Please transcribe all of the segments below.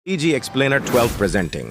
EG Explainer 12 presenting.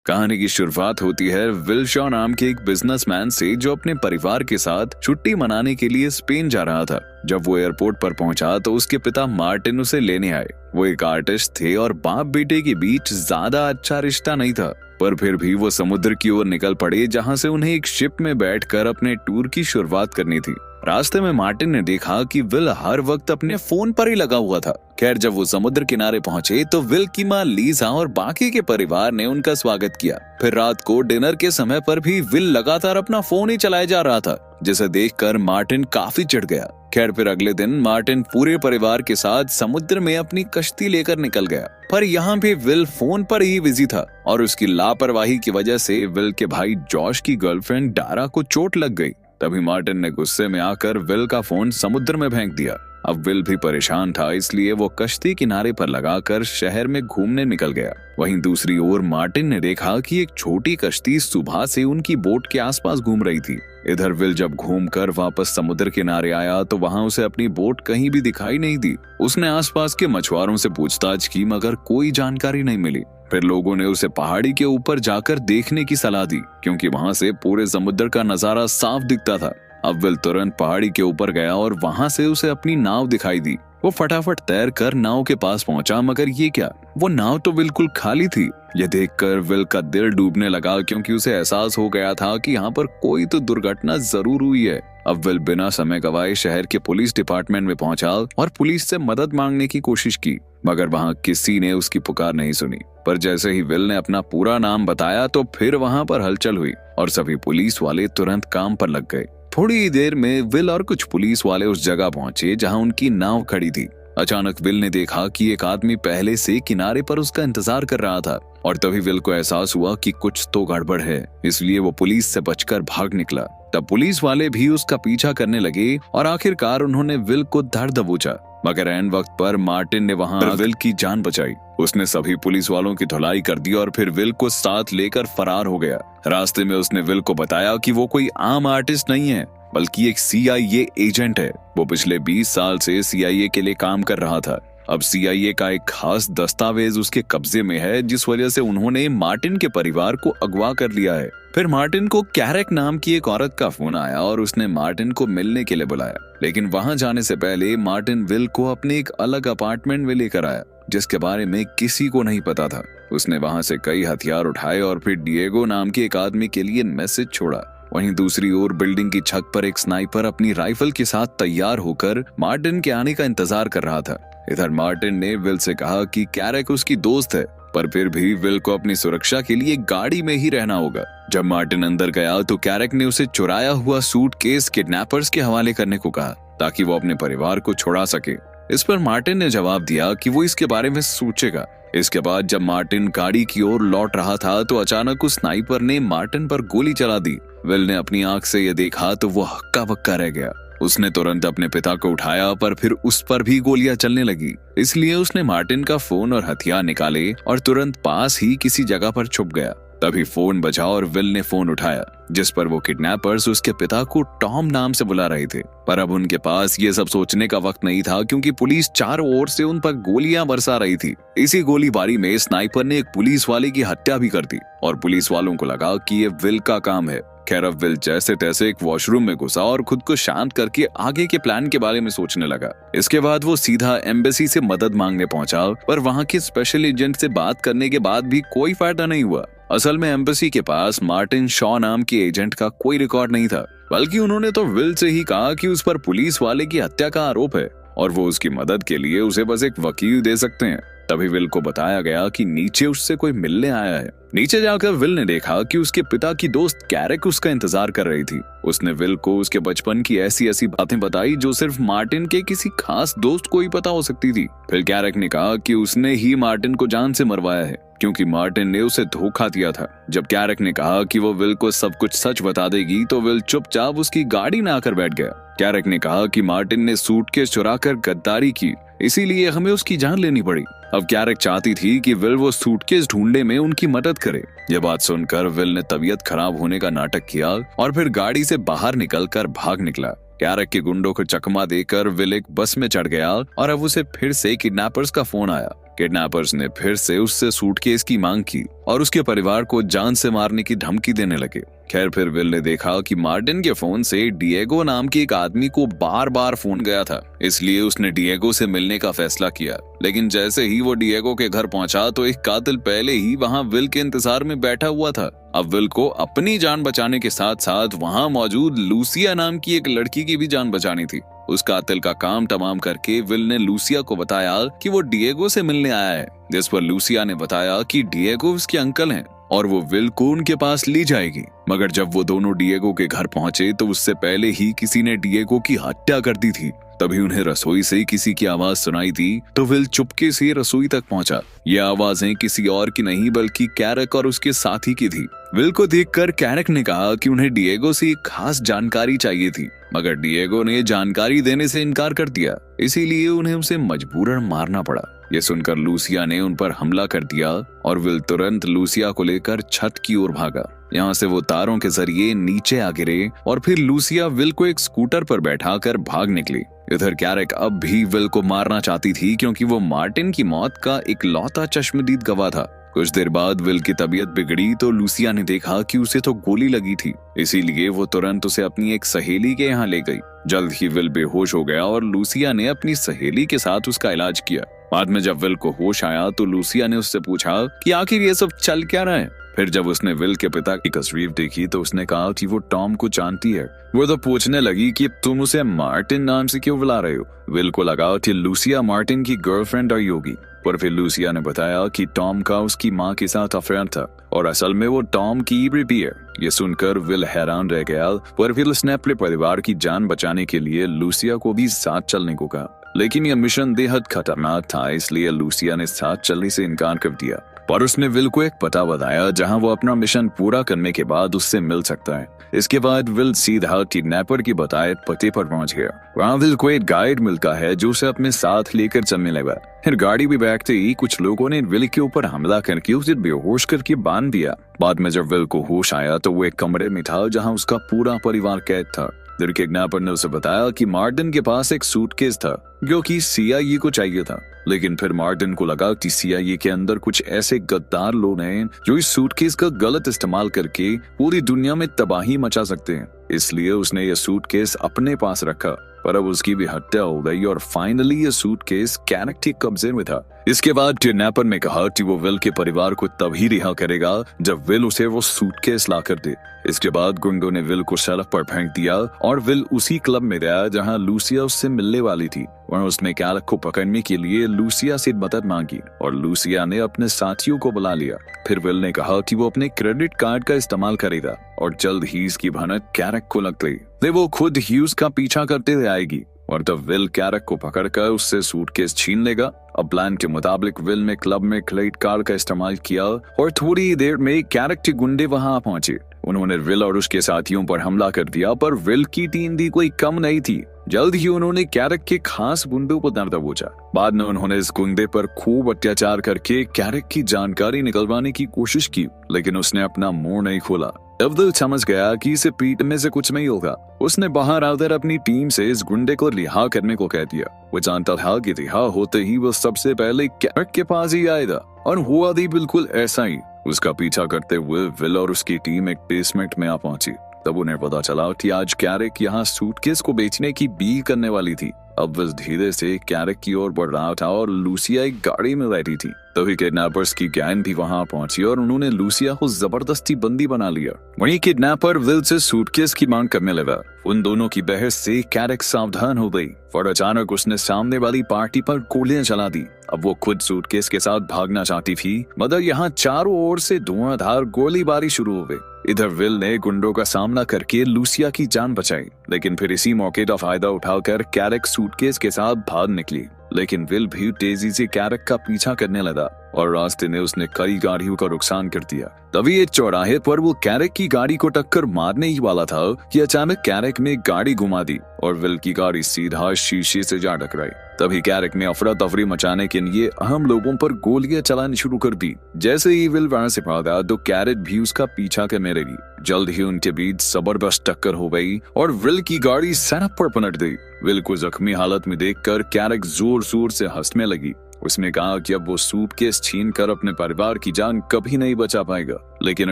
कहानी की शुरुआत होती है विल शॉ नाम के एक बिजनेसमैन से जो अपने परिवार के साथ छुट्टी मनाने के लिए स्पेन जा रहा था। जब वो एयरपोर्ट पर पहुंचा तो उसके पिता मार्टिन उसे लेने आए। वो एक आर्टिस्ट थे और बाप बेटे के बीच ज्यादा अच्छा रिश्ता नहीं था, पर फिर भी वो समुद्र की ओर निकल पड़े जहां से उन्हें एक शिप में बैठकर अपने टूर की शुरुआत करनी थी। रास्ते में मार्टिन ने देखा कि विल हर वक्त अपने फोन पर ही लगा हुआ था। खैर, जब वो समुद्र किनारे पहुंचे तो विल की माँ लीजा और बाकी के परिवार ने उनका स्वागत किया। फिर रात को डिनर के समय पर भी विल लगातार अपना फोन ही चलाए जा रहा था, जिसे देखकर मार्टिन काफी चिढ़ गया। खैर, फिर अगले दिन मार्टिन पूरे परिवार के साथ समुद्र में अपनी कश्ती लेकर निकल गया, पर यहाँ भी विल फोन पर ही बिजी था और उसकी लापरवाही की वजह से विल के भाई जॉश की गर्लफ्रेंड डारा को चोट लग गई। तभी मार्टिन ने गुस्से में आकर विल का फोन समुद्र में फेंक दिया। अब विल भी परेशान था, इसलिए वो कश्ती किनारे पर लगाकर शहर में घूमने निकल गया। वहीं दूसरी ओर मार्टिन ने देखा कि एक छोटी कश्ती सुबह से उनकी बोट के आसपास घूम रही थी। इधर विल जब घूमकर वापस समुद्र किनारे आया तो वहां उसे अपनी बोट कहीं भी दिखाई नहीं दी। उसने आसपास के मछुआरों से पूछताछ की, मगर कोई जानकारी नहीं मिली। फिर लोगों ने उसे पहाड़ी के ऊपर जाकर देखने की सलाह दी, क्योंकि वहां से पूरे समुद्र का नजारा साफ दिखता था। अब विल तुरंत पहाड़ी के ऊपर गया और वहां से उसे अपनी नाव दिखाई दी। वो फटाफट तैर कर नाव के पास पहुंचा, मगर ये क्या, वो नाव तो बिल्कुल खाली थी। यह देखकर विल का दिल डूबने लगा, क्योंकि उसे एहसास हो गया था कि यहाँ पर कोई तो दुर्घटना जरूर हुई है। अब विल बिना समय गवाए शहर के पुलिस डिपार्टमेंट में पहुंचा और पुलिस से मदद मांगने की कोशिश की, मगर वहां किसी ने उसकी पुकार नहीं सुनी। पर जैसे ही विल ने अपना पूरा नाम बताया तो फिर वहां पर हलचल हुई और सभी पुलिस वाले तुरंत काम पर लग गए। थोड़ी ही देर में विल और कुछ पुलिस वाले उस जगह पहुंचे जहां उनकी नाव खड़ी थी। अचानक विल ने देखा कि एक आदमी पहले से किनारे पर उसका इंतजार कर रहा था, और तभी विल को एहसास हुआ कि कुछ तो गड़बड़ है, इसलिए वो पुलिस से बचकर भाग निकला। तब पुलिस वाले भी उसका पीछा करने लगे और आखिरकार उन्होंने विल को धर दबोचा, मगर ऐन वक्त पर मार्टिन ने वहां विल की जान बचाई। उसने सभी पुलिस वालों की धुलाई कर दी और फिर विल को साथ लेकर फरार हो गया। रास्ते में उसने विल को बताया कि वो कोई आम आर्टिस्ट नहीं है, बल्कि एक CIA एजेंट है। वो पिछले 20 साल से CIA के लिए काम कर रहा था। अब CIA का एक खास दस्तावेज उसके कब्जे में है, जिस वजह से उन्होंने मार्टिन के परिवार को अगवा कर लिया है। फिर मार्टिन को कैरेक नाम की एक औरत का फोन आया और उसने मार्टिन को मिलने के लिए बुलाया, लेकिन वहां जाने से पहले मार्टिन विल को अपने एक अलग अपार्टमेंट में लेकर आया, जिसके बारे में किसी को नहीं पता था। उसने वहां से कई हथियार उठाए और फिर डिएगो नाम के एक आदमी के लिए मैसेज छोड़ा। वहीं दूसरी ओर बिल्डिंग की छत पर एक स्नाइपर अपनी राइफल के साथ तैयार होकर मार्टिन के आने का इंतजार कर रहा था। इधर मार्टिन ने विल से कहा कि कैरेक उसकी दोस्त है, पर फिर भी विल को अपनी सुरक्षा के लिए गाड़ी में ही रहना होगा। जब मार्टिन अंदर गया तो कैरेक ने उसे चुराया हुआ सूटकेस किडनैपर्स के हवाले करने को कहा, ताकि वो अपने परिवार को छुड़ा सके। इस पर मार्टिन ने जवाब दिया कि वो इसके बारे में सोचेगा। इसके बाद जब मार्टिन गाड़ी की ओर लौट रहा था तो अचानक उस स्नाइपर ने मार्टिन पर गोली चला दी। विल ने अपनी आंख से यह देखा तो वो हक्का बक्का रह गया। उसने तुरंत अपने पिता को उठाया, पर फिर उस पर भी गोलियां चलने लगी। इसलिए उसने मार्टिन का फोन और हथियार निकाले और तुरंत पास ही किसी जगह पर छुप गया। तभी फोन बजा और विल ने फोन उठाया, जिस पर वो किडनैपर्स उसके पिता को टॉम नाम से बुला रहे थे। पर अब उनके पास ये सब सोचने का वक्त नहीं था, क्योंकि पुलिस चारों ओर से उन पर गोलियां बरसा रही थी। इसी गोलीबारी में स्नाइपर ने एक पुलिस वाले की हत्या भी कर दी और पुलिस वालों को लगा कि ये विल का काम है। खैर, अब विल जैसे तैसे एक वॉशरूम में घुसा और खुद को शांत करके आगे के प्लान के बारे में सोचने लगा। इसके बाद वो सीधा एम्बेसी से मदद मांगने पहुंचा, पर वहां के स्पेशल एजेंट से बात करने के बाद भी कोई फायदा नहीं हुआ। असल में एम्बेसी के पास मार्टिन शॉ नाम के एजेंट का कोई रिकॉर्ड नहीं था, बल्कि उन्होंने तो विल से ही कहा कि उस पर पुलिस वाले की हत्या का आरोप है और वो उसकी मदद के लिए उसे बस एक वकील दे सकते हैं। तभी विल को बताया गया कि नीचे उससे कोई मिलने आया है। नीचे जाकर विल ने देखा कि उसके पिता की दोस्त कैरेक उसका इंतजार कर रही थी। उसने विल को उसके बचपन की ऐसी ऐसी बातें बताई जो सिर्फ मार्टिन के किसी खास दोस्त को ही पता हो सकती थी। फिर कैरेक ने कहा कि उसने ही मार्टिन को जान से मरवाया है, क्योंकि मार्टिन ने उसे धोखा दिया था। जब कैरेक ने कहा कि वो विल को सब कुछ सच बता देगी तो विल चुपचाप उसकी गाड़ी में आकर बैठ गया। कैरेक ने कहा कि मार्टिन ने सूटकेस चुराकर गद्दारी की, इसीलिए हमें उसकी जान लेनी पड़ी। अब कैरेक चाहती थी कि विल वो सूटकेस ढूंढने में उनकी मदद करे। यह बात सुनकर विल ने तबीयत खराब होने का नाटक किया और फिर गाड़ी से बाहर निकलकर भाग निकला। कैरेक के गुंडों को चकमा देकर विल एक बस में चढ़ गया और अब उसे फिर से किडनैपर्स का फोन आया। किडनैपर्स ने फिर से उससे सूटकेस की मांग की और उसके परिवार को जान से मारने की धमकी देने लगे। खैर फिर विल ने देखा कि मार्टिन के फोन से डिएगो नाम के एक आदमी को बार बार फोन गया था, इसलिए उसने डिएगो से मिलने का फैसला किया। लेकिन जैसे ही वो डिएगो के घर पहुंचा तो एक कातिल पहले ही वहां विल के इंतजार में बैठा हुआ था। अब विल को अपनी जान बचाने के साथ साथ वहां मौजूद लूसिया नाम की एक लड़की की भी जान बचानी थी। उस कातिल का काम तमाम करके विल ने लूसिया को बताया कि वो डिएगो से मिलने आया है, जिस पर लूसिया ने बताया कि डिएगो उसके अंकल हैं और वो विल को उनके पास ले जाएगी। मगर जब वो दोनों डिएगो के घर पहुंचे तो उससे पहले ही किसी ने डिएगो की हत्या कर दी थी। तभी उन्हें रसोई से किसी की आवाज सुनाई दी तो विल चुपके से रसोई तक पहुंचा। ये आवाजें किसी और की नहीं बल्कि कैरक और उसके साथी की थी। विल को देखकर कैरक ने कहा कि उन्हें डिएगो से एक खास जानकारी चाहिए थी, मगर डिएगो ने जानकारी देने से इनकार कर दिया, इसीलिए उन्हें उसे मजबूरन मारना पड़ा। ये सुनकर लूसिया ने उन पर हमला कर दिया और विल तुरंत लूसिया को लेकर छत की ओर भागा। यहाँ से वो तारों के जरिए नीचे आ गिरे और फिर लूसिया विल को एक स्कूटर पर बैठाकर भाग निकली। इधर कैरक अब भी विल को मारना चाहती थी क्योंकि वो मार्टिन की मौत का इकलौता चश्मदीद गवाह था। कुछ देर बाद विल की तबीयत बिगड़ी तो लूसिया ने देखा कि उसे तो गोली लगी थी, इसीलिए वो तुरंत उसे अपनी एक सहेली के यहाँ ले गई। जल्द ही विल बेहोश हो गया और लूसिया ने अपनी सहेली के साथ उसका इलाज किया। बाद में जब विल को होश आया तो लूसिया ने उससे पूछा कि आखिर ये सब चल क्या रहा है। फिर जब उसने विल के पिता की तस्वीर देखी तो उसने कहा कि वो टॉम को जानती है। वो तो पूछने लगी कि तुम उसे मार्टिन नाम से क्यों बुला रहे हो। विल को लगा कि लूसिया मार्टिन की गर्लफ्रेंड आई होगी, पर फिर लूसिया ने बताया कि टॉम का उसकी माँ के साथ अफेयर था और असल में वो टॉम की बेबी है। ये सुनकर विल हैरान रह गया, पर फिर उसने अपने परिवार की जान बचाने के लिए लूसिया को भी साथ चलने को कहा। लेकिन यह मिशन बेहद खतरनाक था, इसलिए लूसिया ने साथ चलने से इनकार कर दिया। पर उसने विल को एक पता बताया जहां वो अपना मिशन पूरा करने के बाद उससे मिल सकता है। इसके बाद विल सीधा किडनैपर की बताए पते पर पहुंच गया। वहां विल को एक गाइड मिलता है जो उसे अपने साथ लेकर चलने लगा। फिर गाड़ी में बैठते ही कुछ लोगों ने विल के ऊपर हमला करके उसे बेहोश करके बांध दिया। बाद में जब विल को होश आया तो वो एक कमरे में था जहाँ उसका पूरा परिवार कैद था। फिर किडनैपर ने उसे बताया कि मार्टिन के पास एक सूटकेस था जो कि CIA को चाहिए था। लेकिन फिर मार्टिन को लगा कि CIA के अंदर कुछ ऐसे गद्दार लोग हैं जो इस सूटकेस का गलत इस्तेमाल करके पूरी दुनिया में तबाही मचा सकते हैं, इसलिए उसने यह सूटकेस अपने पास रखा। पर अब उसकी भी हत्या हो गई और फाइनली ये सूटकेस कैरक के कब्जे में था। इसके बाद किडनैपर ने कहा कि वो विल के परिवार को तभी रिहा करेगा जब विल उसे वो सूटकेस ला कर दे। इसके बाद गुंडों ने विल को सड़क पर फेंक दिया और विल उसी क्लब में गया जहां लूसिया उससे मिलने वाली थी। वहां उसने कैरक को पकड़ने के लिए लूसिया से मदद मांगी और लूसिया ने अपने साथियों को बुला लिया। फिर विल ने कहा कि वो अपने क्रेडिट कार्ड का इस्तेमाल करेगा और जल्द ही इसकी भनक कैरक को लग गई। वो खुद ही उसका पीछा करते आएगी और तब विल कैरक को पकड़कर उससे सूटकेस छीन लेगा। अब प्लान के मुताबिक विल ने क्लब में क्रेडिट कार्ड का इस्तेमाल किया और थोड़ी ही देर में कैरक के गुंडे वहां पहुंचे। उन्होंने विल और उसके साथियों पर हमला कर दिया, पर विल की टीम भी कोई कम नहीं थी। जल्द ही उन्होंने कैरक के खास गुंडों को दर दबोचा। बाद में उन्होंने इस गुंडे पर खूब अत्याचार करके कैरक की जानकारी निकलवाने की कोशिश की, लेकिन उसने अपना मुंह नहीं खोला। तब विल समझ गया कि इसे पीटने से कुछ नहीं होगा। उसने बाहर आकर अपनी टीम से इस गुंडे को रिहा करने को कह दिया। वो जानता था कि रिहा होते ही वो सबसे पहले कैरक के पास ही आएगा, और हुआ भी बिल्कुल ऐसा ही। उसका पीछा करते हुए विल और उसकी टीम एक बेसमेंट में आ पहुंची। तब उन्हें पता चला कि आज कैरक यहाँ सूटकेस को बेचने की डील करने वाली थी। अब विल धीरे से कैरक की ओर बढ़ रहा था और लूसिया एक गाड़ी में बैठी थी। तभी किडनैपर्स की गैंग भी वहां पहुंची और उन्होंने लूसिया को जबरदस्ती बंदी बना लिया। वहीं किडनैपर विल से सूटकेस की मांग करने लगा। उन दोनों की बहस से कैरक सावधान हो गई और अचानक उसने सामने वाली पार्टी पर गोलियां चला दी। अब वो खुद सूटकेस के साथ भागना चाहती थी, मगर यहाँ चारों ओर से धुआंधार गोलीबारी शुरू हो गई। इधर विल ने गुंडों का सामना करके लूसिया की जान बचाई, लेकिन फिर इसी मौके का फायदा उठाकर कैरक सूटकेस के साथ भाग निकली। लेकिन विल भी तेजी से कैरक का पीछा करने लगा और रास्ते में उसने कई गाड़ियों का नुकसान कर दिया। तभी एक चौराहे पर वो कैरक की गाड़ी को टक्कर मारने ही वाला था कि अचानक कैरक ने गाड़ी घुमा दी और विल की गाड़ी सीधा शीशे से जा टकराई। तभी कैरक ने अफरा तफरी मचाने के लिए अहम लोगों पर गोलियां चलानी शुरू कर दी। जैसे ही विल वहां से भागा तो कैरक भी उसका पीछा करने लगी। जल्द ही उनके बीच जबरदस्त टक्कर हो गई और विल की गाड़ी सड़क पर पलट गई। विल को जख्मी हालत में देखकर कैरक जोर जोर से हंसने लगी। उसने कहा कि अब वो सूटकेस छीन कर अपने परिवार की जान कभी नहीं बचा पाएगा। लेकिन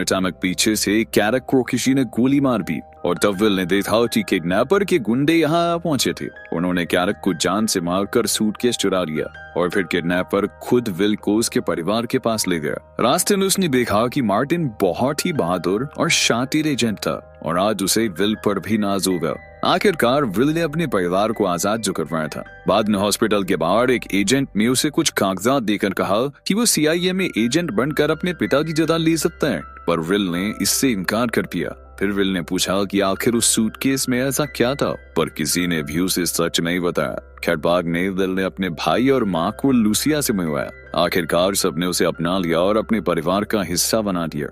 अचानक पीछे से कैरक को किसी ने गोली मार दी और तब विल ने देखा कि किडनैपर के गुंडे यहाँ पहुंचे थे। उन्होंने कैरक को जान से मारकर सूटकेस चुरा लिया और फिर किडनैपर खुद विल को उसके परिवार के पास ले गया। रास्ते में उसने देखा कि मार्टिन बहुत ही बहादुर और शातिर एजेंट था और आज उसे विल पर भी नाज होगा। आखिरकार विल ने अपने परिवार को आजाद जो करवाया था। बाद में हॉस्पिटल के बाहर एक एजेंट ने उसे कुछ कागजात देकर कहा कि वो CIA में एजेंट बनकर अपने पिता की जगह ले सकता है, पर विल ने इससे इनकार कर दिया। फिर विल ने पूछा कि आखिर उस सूटकेस में ऐसा क्या था, पर किसी ने भी उसे सच नहीं बताया। खैर बाद में विल ने अपने भाई और माँ को लूसिया से मिलवाया। आखिरकार सबने उसे अपना लिया और अपने परिवार का हिस्सा बना दिया।